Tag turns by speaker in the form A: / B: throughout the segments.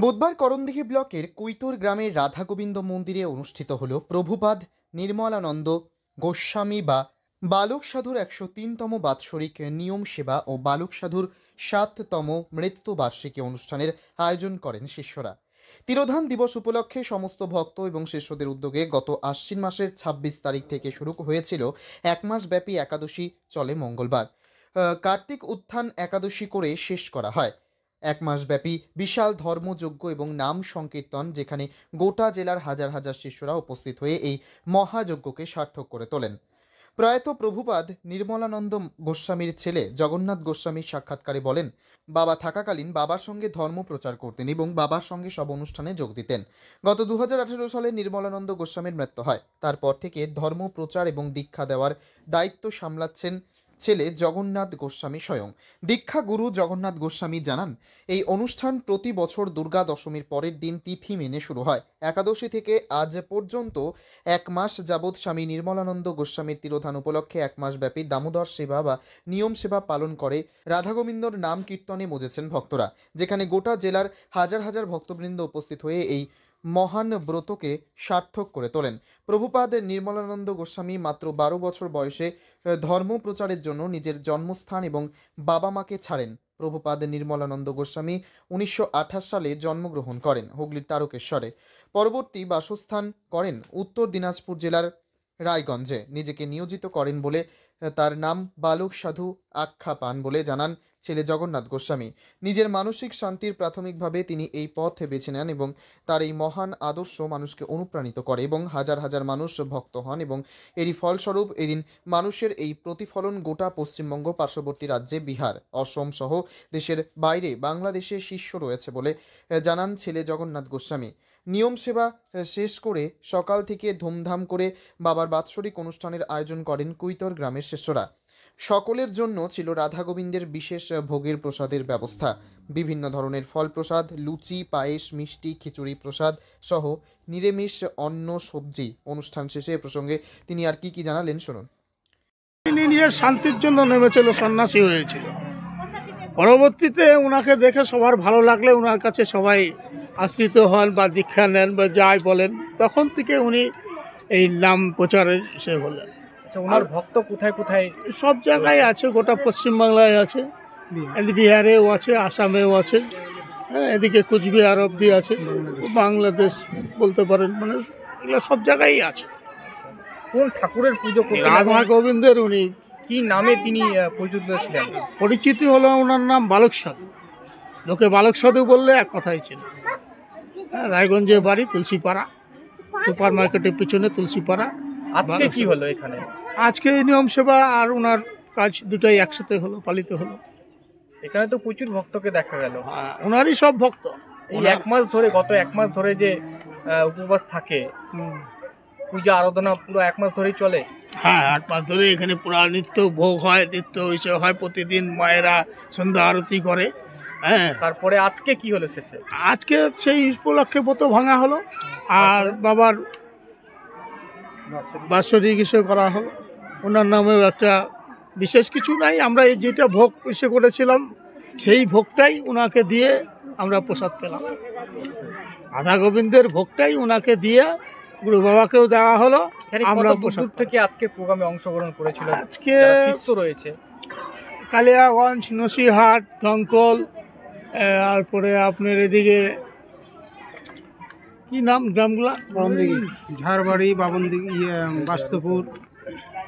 A: বুধবার করণদিঘি ব্লকের কৈতর গ্রামের রাধাগোবিন্দ মন্দিরে অনুষ্ঠিত হল প্রভুপাদ নির্মলানন্দ গোস্বামী বা বালক সাধুর ১০৩তম বাৎসরিক নিয়ম সেবা ও বালক সাধুর ৭তম মৃত্যুবার্ষিকী অনুষ্ঠানের আয়োজন করেন শিষ্যরা। তিরোধান দিবস উপলক্ষে সমস্ত ভক্ত এবং শিষ্যদের উদ্যোগে গত আশ্বিন মাসের ২৬ তারিখ থেকে শুরু হয়েছিল এক মাসব্যাপী একাদশী, চলে মঙ্গলবার। কার্তিক উত্থান একাদশী করে শেষ করা হয়। এক মাসব্যাপী বিশাল ধর্মযজ্ঞ এবং নাম সংকীর্তন, যেখানে গোটা জেলার হাজার হাজার শিষ্যরা উপস্থিত হয়ে এই মহাযজ্ঞকে সার্থক করে তোলেন। প্রয়াত প্রভুপাদ নির্মলানন্দ গোস্বামীর ছেলে জগন্নাথ গোস্বামী সাক্ষাৎকারে বলেন, বাবা থাকাকালীন বাবার সঙ্গে ধর্ম প্রচার করতেন এবং বাবার সঙ্গে সব অনুষ্ঠানে যোগ দিতেন। গত ২০১৮ সালে নির্মলানন্দ গোস্বামীর মৃত্যু হয়। তারপর থেকে ধর্ম প্রচার এবং দীক্ষা দেওয়ার দায়িত্ব সামলাচ্ছেন ছেলে জগন্নাথ গোস্বামী স্বয়ং। দীক্ষা গুরু জগন্নাথ গোস্বামী জানান, এই অনুষ্ঠান প্রতি বছর দুর্গা দশমীর পরের দিন তিথি মেনে শুরু হয়। একাদশী থেকে আজ পর্যন্ত এক মাস যাবৎ স্বামী নির্মলানন্দ গোস্বামীর তিরোধান উপলক্ষে এক মাসব্যাপী দামোদর সেবা বা নিয়ম সেবা পালন করে রাধাগোবিন্দর নাম কীর্তনে মজেছেন ভক্তরা, যেখানে গোটা জেলার হাজার হাজার ভক্তবৃন্দ উপস্থিত হয়ে এই মহান ব্রতকে সার্থক করে তোলেন। প্রভুপাদ নির্মলানন্দ গোস্বামী মাত্র ১২ বছর বয়সে ধর্ম প্রচারের জন্য নিজের জন্মস্থান এবং বাবা মাকে ছাড়েন। প্রভুপাদ নির্মলানন্দ গোস্বামী ১৯২৮ সালে জন্মগ্রহণ করেন হুগলির তারকেশ্বরে। পরবর্তী বাসস্থান করেন উত্তর দিনাজপুর জেলার রায়গঞ্জে। নিজেকে নিয়োজিত করেন বলে তার নাম বালক সাধু আখ্যা পান বলে জানান ছেলে জগন্নাথ গোস্বামী। নিজের মানসিক শান্তির প্রাথমিকভাবে তিনি এই পথ বেছে নেন এবং তার এই মহান আদর্শ মানুষকে অনুপ্রাণিত করে এবং হাজার হাজার মানুষ ভক্ত হন এবং এরই ফলস্বরূপ এদিন মানুষের এই প্রতিফলন গোটা পশ্চিমবঙ্গ, পার্শ্ববর্তী রাজ্যে বিহার, অসম সহ দেশের বাইরে বাংলাদেশে শিষ্য রয়েছে বলে জানান ছেলে জগন্নাথ গোস্বামী। নিয়ম সেবা শেষ করে সকাল থেকে ধুমধাম করে বাবার বাৎসরিক অনুষ্ঠানের আয়োজন করেন কৈতর গ্রামের শিষ্যরা। সকলের জন্য ছিল রাধা গোবিন্দের বিশেষ ভোগের প্রসাদের ব্যবস্থা। বিভিন্ন ধরনের ফল প্রসাদ, লুচি, পায়েস, মিষ্টি, খিচুড়ি প্রসাদ সহ নিরামিষ অন্ন সবজি। অনুষ্ঠান শেষে এ প্রসঙ্গে তিনি আর কি জানালেন শুনুন।
B: তিনি নিজের শান্তির জন্য নেমেছিল, সন্ন্যাসী হয়েছিল। পরবর্তীতে ওনাকে দেখে সবার ভালো লাগলে ওনার কাছে সবাই আশ্রিত হন বা দীক্ষা নেন বা যাই বলেন, তখন থেকে উনি এই নাম প্রচারে সে হলেন।
C: ওনার ভক্ত কোথায় কোথায়?
B: সব জায়গায় আছে, গোটা পশ্চিমবাংলায় আছে, বিহারেও আছে, আসামেও আছে, এদিকে কুচবিহার অবধি আছে, বাংলাদেশ বলতে পারেন, মানে এগুলো সব জায়গায় আছে।
C: কোন ঠাকুরের পুজো করতেন?
B: রাধা গোবিন্দের। উনি
C: কি নামে তিনি পরিচিত ছিলেন?
B: পরিচিতি হলো ওনার নাম বালক সাধু। লোকে বালক সাধু বললে এক কথাই ছিল। রায়গঞ্জে বাড়ি, তুলসীপাড়া, সুপার মার্কেটের পিছনে তুলসীপাড়া।
C: আজকে কি হলো এখানে?
B: আজকে এই নিয়ম সেবা আর ওনার কাজ দুটাই একসাথে হলো, পালিত হলো।
C: এখানে তো প্রচুর ভক্তকে দেখা গেল।
B: ওনারই সব ভক্ত।
C: এই এক মাস ধরে, গত এক মাস ধরে যে উপবাস থাকে, পূজা আরাধনা পুরো এক মাস ধরেই চলে।
B: হ্যাঁ, এক মাস ধরে এখানে পুরা নিত্য ভোগ হয়, নিত্য ইসে হয়, প্রতিদিন মায়েরা সন্ধ্যা আরতি করে। হ্যাঁ,
C: তারপরে আজকে কি হলো শেষে?
B: আজকে সেই উপলক্ষে ব্রত ভাঙা হলো আর বাবার বাৎসরিক ইসে করা হলো। ওনার নামেও একটা বিশেষ কিছু নাই, আমরা এই যেটা ভোগ ইসে করেছিলাম সেই ভোগটাই ওনাকে দিয়ে আমরা প্রসাদ পেলাম। রাধা গোবিন্দের ভোগটাই ওনাকে দিয়ে গুরু বাবাকেও দেওয়া হলো। আমরা
C: দূর থেকে আজকে প্রোগ্রামে অংশগ্রহণ করেছিল
B: আজকে
C: শিষ্য রয়েছে
B: কালিয়াগঞ্জ, নসিহাট, দমকল, তারপরে আপনার এদিকে কি নাম গ্রামগুলা,
D: ঝাড়বাড়ি, বাবনদিঘি, বাস্তপুর,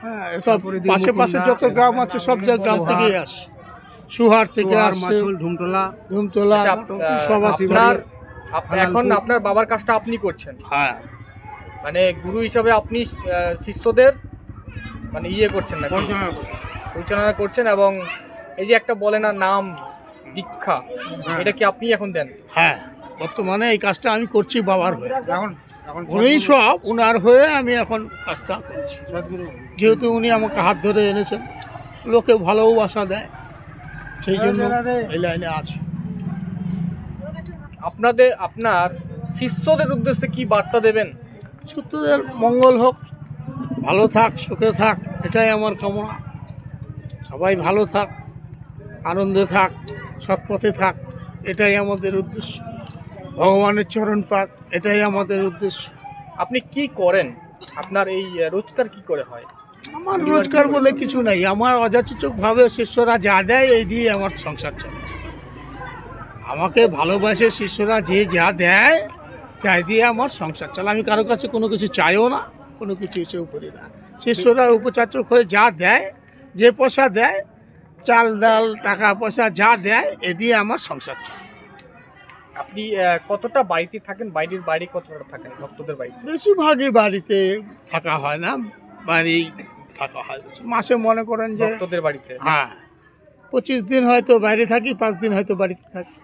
B: হ্যাঁ, এসব পাশে পাশে যত গ্রাম আছে সব গ্রাম থেকেই আসে। সুহার থেকে আসছে,
D: ঢুমটোলা।
B: সব আছে।
C: এখন আপনার বাবার কাজটা আপনি করছেন?
B: হ্যাঁ,
C: মানে গুরু হিসাবে আপনি শিষ্যদের মানে করছেন না, পরিচালনা করছেন। এবং এই যে একটা বলে না নাম দীক্ষা, এটা কি আপনি এখন দেন?
B: হ্যাঁ, বর্তমানে এই কাজটা আমি করছি বাবার হয়ে। উনি সব উনার হয়ে আমি এখন কাজটা করছি, যেহেতু উনি আমাকে হাত ধরে এনেছেন, লোকে ভালোবাসা দেয়, সেই জন্য এই লাইনে আছে।
C: আপনার শিষ্যদের উদ্দেশ্যে কি বার্তা দেবেন?
B: শিষ্যদের মঙ্গল হোক, ভালো থাক, সুখে থাক, এটাই আমার কামনা। সবাই ভালো থাক, আনন্দে থাক, সৎ পথে থাক, এটাই আমাদের উদ্দেশ্য। ভগবানের চরণ পাক, এটাই আমাদের উদ্দেশ্য।
C: আপনি কি করেন? আপনার এই রোজগার কি করে হয়?
B: আমার রোজগার বলে কিছু নাই, আমার অযাচিতভাবে শিষ্যরা যা দেয় এই দিয়ে আমার সংসার চলে। আমাকে ভালোবাসে শিষ্যরা যে যা দেয় তাই দিয়ে আমার সংসার চলে। আমি কারো কাছে কোনো কিছু চাইও না, কোনো কিছু এসেও করি না। শিষ্যরা উপচাচক হয়ে যা দেয়, যে পয়সা দেয়, চাল ডাল টাকা পয়সা যা দেয় এ দিয়ে আমার সংসার চলে।
C: আপনি কতটা বাড়িতে থাকেন? বাইরের বাড়ি কতটা থাকেন ভক্তদের বাড়িতে?
B: বেশিরভাগই বাড়িতে থাকা হয় না, বাড়ি থাকা হয় মাসে মনে করেন যে
C: ভক্তদের বাড়িতে।
B: হ্যাঁ, 25 দিন হয়তো বাইরে থাকি, 5 দিন হয়তো বাড়িতে থাকি।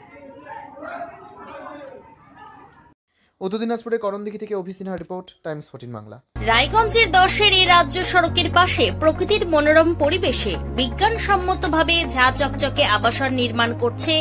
A: উত্তর দিনাজপুরের করণদিঘি থেকে অভি সিনহা রিপোর্ট, টাইমস 14 বাংলা।
E: রায়গঞ্জের 10-এর এই রাজ্য সড়কের পাশে প্রকৃতির মনোরম পরিবেশে বিজ্ঞানসম্মতভাবে ঝা চকচকে আবাসন নির্মাণ করছে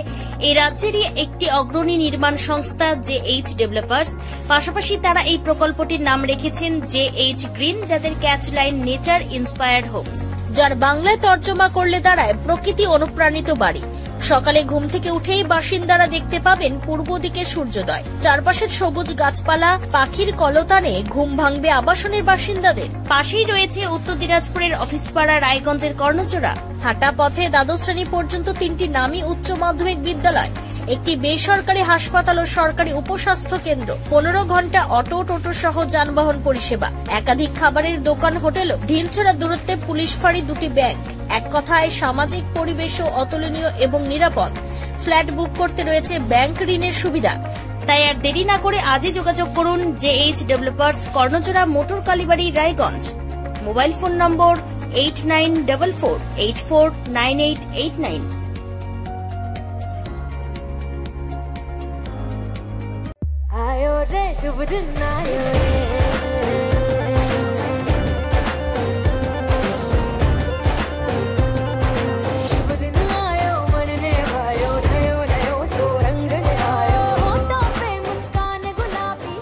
E: এই রাজ্যেরই একটি অগ্রণী নির্মাণ সংস্থা JH ডেভেলপার্স। পাশাপাশি তারা এই প্রকল্পটির নাম রেখেছেন JH গ্রিন, যাদের catch line nature inspired homes, যার বাংলায় তর্জমা করলে দাঁড়ায় প্রকৃতি অনুপ্রাণিত বাড়ি। সকালে ঘুম থেকে উঠেই বাসিন্দারা দেখতে পাবেন পূর্ব দিকে সূর্যোদয়। চারপাশের সবুজ গাছপালা, পাখির কলতানে ঘুম ভাঙবে আবাসনের বাসিন্দাদের। পাশেই রয়েছে উত্তর দিনাজপুরের অফিসপাড়া রায়গঞ্জের কর্ণচূড়া। হাঁটা পথে দ্বাদশ শ্রেণী পর্যন্ত 3টি নামী উচ্চ মাধ্যমিক বিদ্যালয়, একটি বেসরকারি হাসপাতাল ও সরকারি উপস্বাস্থ্য কেন্দ্র, 15 ঘন্টা অটো টোটো সহ যানবাহন পরিষেবা, একাধিক খাবারের দোকান, হোটেল, ঢিলছড়া দূরত্বে পুলিশ ফাঁড়ি, 2টি ব্যাংক। এক কথায় সামাজিক পরিবেশও অতুলনীয় এবং নিরাপদ। ফ্ল্যাট বুক করতে রয়েছে ব্যাংক ঋণের সুবিধা। তাই আর দেরি না করে আজই যোগাযোগ করুন JH developers, Karnachura, motor Kalibari, Raiganj. Mobile phone number 8944849889।
F: आयो रे शुभ दिन आयो रे, शुभ दिन आयो मन ने भायो, नयो नयो तो रंग ले आयो, होठों पे मुस्कान गुलाबी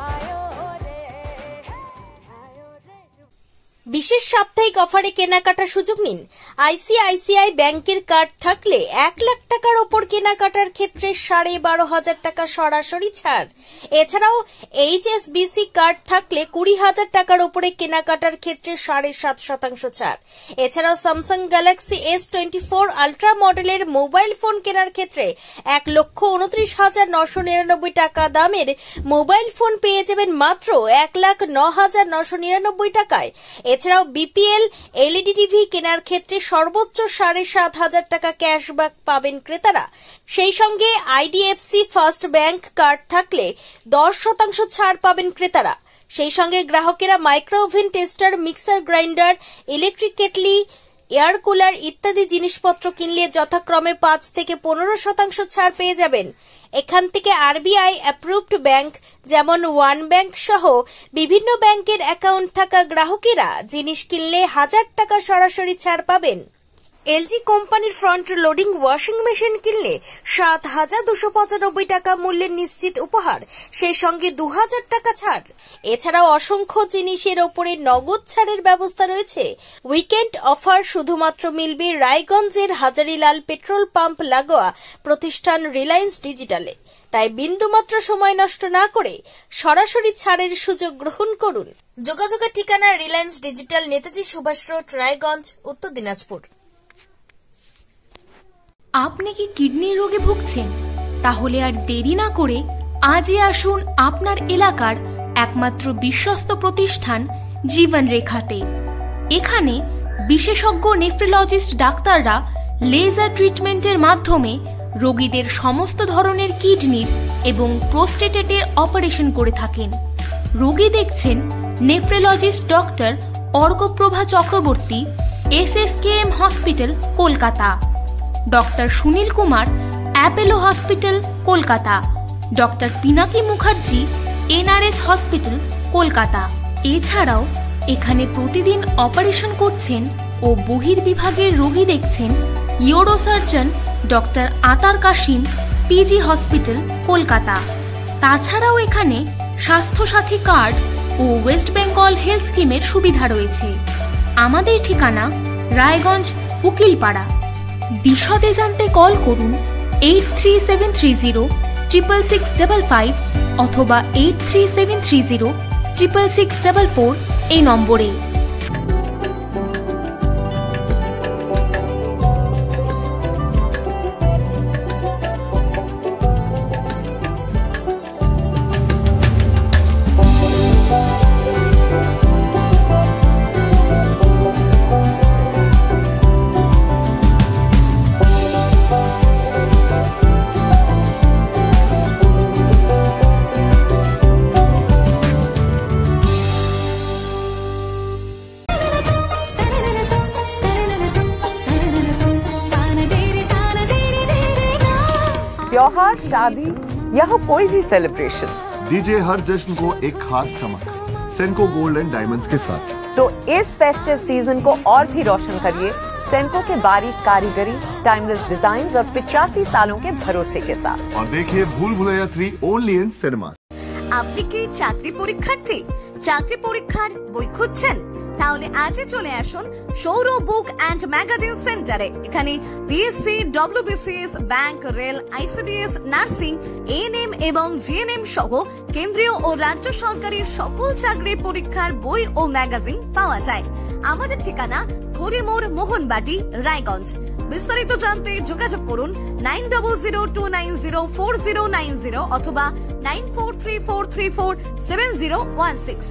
F: आयो रे, आयो रे शुभ।
E: বিশেষ সাপ্তাহিক অফারে কেনাকাটার সুযোগ নিন। ICICI ব্যাংকের কার্ড থাকলে 1 লাখ টাকার ওপর কেনাকাটার ক্ষেত্রে 12,500 টাকা সরাসরি ছাড়। এছাড়াও HSBC কার্ড থাকলে 20,000 টাকার ওপরে কেনাকাটার ক্ষেত্রে 7.5% ছাড়। এছাড়াও স্যামসাং গ্যালাক্সি S24 আলট্রা মডেলের মোবাইল ফোন কেনার ক্ষেত্রে 1,29,999 টাকা দামের মোবাইল ফোন পেয়ে যাবেন মাত্র 1,09,999 টাকায়। এছাড়াও BPL LED টিভি কেনার ক্ষেত্রে সর্বোচ্চ 7,500 টাকা ক্যাশব্যাক পাবেন ক্রেতারা। সেই সঙ্গে IDFC ফার্স্ট ব্যাংক কার্ড থাকলে 10% ছাড় পাবেন ক্রেতারা। সেই সঙ্গে গ্রাহকেরা micro oven, tester, mixer grinder, electric kettle, air cooler ইত্যাদি জিনিসপত্র কিনলে যথাক্রমে 5 থেকে 15% ছাড় পেয়ে যাবেন। এখান থেকে RBI অ্যাপ্রুভড ব্যাংক যেমন ওয়ান ব্যাংক সহ বিভিন্ন ব্যাংকের অ্যাকাউন্ট থাকা গ্রাহকেরা জিনিস কিনলে 1000 টাকা সরাসরি ছাড় পাবেন। LG কোম্পানির ফ্রন্ট লোডিং ওয়াশিং মেশিন কিনলে 7,295 টাকা মূল্যের নিশ্চিত উপহার, সেই সঙ্গে 2,000 টাকা ছাড়। এছাড়াও অসংখ্য জিনিসের ওপরে নগদ ছাড়ের ব্যবস্থা রয়েছে। উইকেন্ড অফার শুধুমাত্র মিলবে রায়গঞ্জের হাজারিলাল পেট্রোল পাম্প লাগোয়া প্রতিষ্ঠান রিলায়েন্স ডিজিটালে। তাই বিন্দুমাত্র সময় নষ্ট না করে সরাসরি ছাড়ের সুযোগ গ্রহণ করুন। যোগাযোগের ঠিকানা রিলায়েন্স ডিজিটাল, নেতাজি সুভাষ রোড, রায়গঞ্জ, উত্তর দিনাজপুর।
G: আপনি কি কিডনি রোগে ভুগছেন? তাহলে আর দেরি না করে আজই আসুন আপনার এলাকার একমাত্র বিশ্বস্ত প্রতিষ্ঠান জীবন রেখাতে। এখানে বিশেষজ্ঞ নেফ্রোলজিস্ট ডাক্তাররা লেজার ট্রিটমেন্টের মাধ্যমে রোগীদের সমস্ত ধরনের কিডনির এবং প্রোস্টেটের অপারেশন করে থাকেন। রোগী দেখছেন nephrologist doctor Arkaprabha Chakraborty, SSKM hospital, Kolkata. Doctor Sunil Kumar, Apollo hospital, Kolkata. Doctor Pinaki Mukherjee, NRS hospital, Kolkata. এছাড়াও এখানে প্রতিদিন অপারেশন করছেন ও বহির্বিভাগের রোগী দেখছেন ইউরোসার্জন ডক্টর আতার কাশিম, PG হসপিটাল, কলকাতা। তাছাড়াও এখানে স্বাস্থ্যসাথী কার্ড ও ওয়েস্ট বেঙ্গল হেলথ স্কিমের সুবিধা রয়েছে। আমাদের ঠিকানা রায়গঞ্জ, উকিলপাড়া। বিশদে জানতে কল করুন 83730 66655 অথবা 83730 66644 এই নম্বরে।
H: त्योहार, शादी या हो कोई भी सेलिब्रेशन,
I: दीजिए हर जश्न को एक खास चमक सेंको गोल्ड एंड डायमंड्स के साथ।
H: तो इस फेस्टिव सीजन को और भी रोशन करिए सेंको के बारीक कारीगरी, टाइमलेस डिजाइन और 85 सालों के भरोसे के साथ।
I: और देखिए भूल भुलैया 3 ओनली इन सिनेमा।
J: আপনি কি চাকরি পরীক্ষার্থী? চাকরি পরীক্ষার বই খুঁজছেন? তাহলে আজই চলে আসুন সৌর বুক অ্যান্ড ম্যাগাজিন সেন্টারে। এখানে BSc, WBCS, bank, rail, ICDS, nursing, ANM এবং জিএনএম সহ কেন্দ্রীয় ও রাজ্য সরকারের সকল চাকরির পরীক্ষার বই ও ম্যাগাজিন পাওয়া যায়। আমাদের ঠিকানা ঘড়িমোড়, মোহনবাটি, রায়গঞ্জ। বিস্তারিত জানতে যোগাযোগ করুন 9002904090 অথবা 9434347016।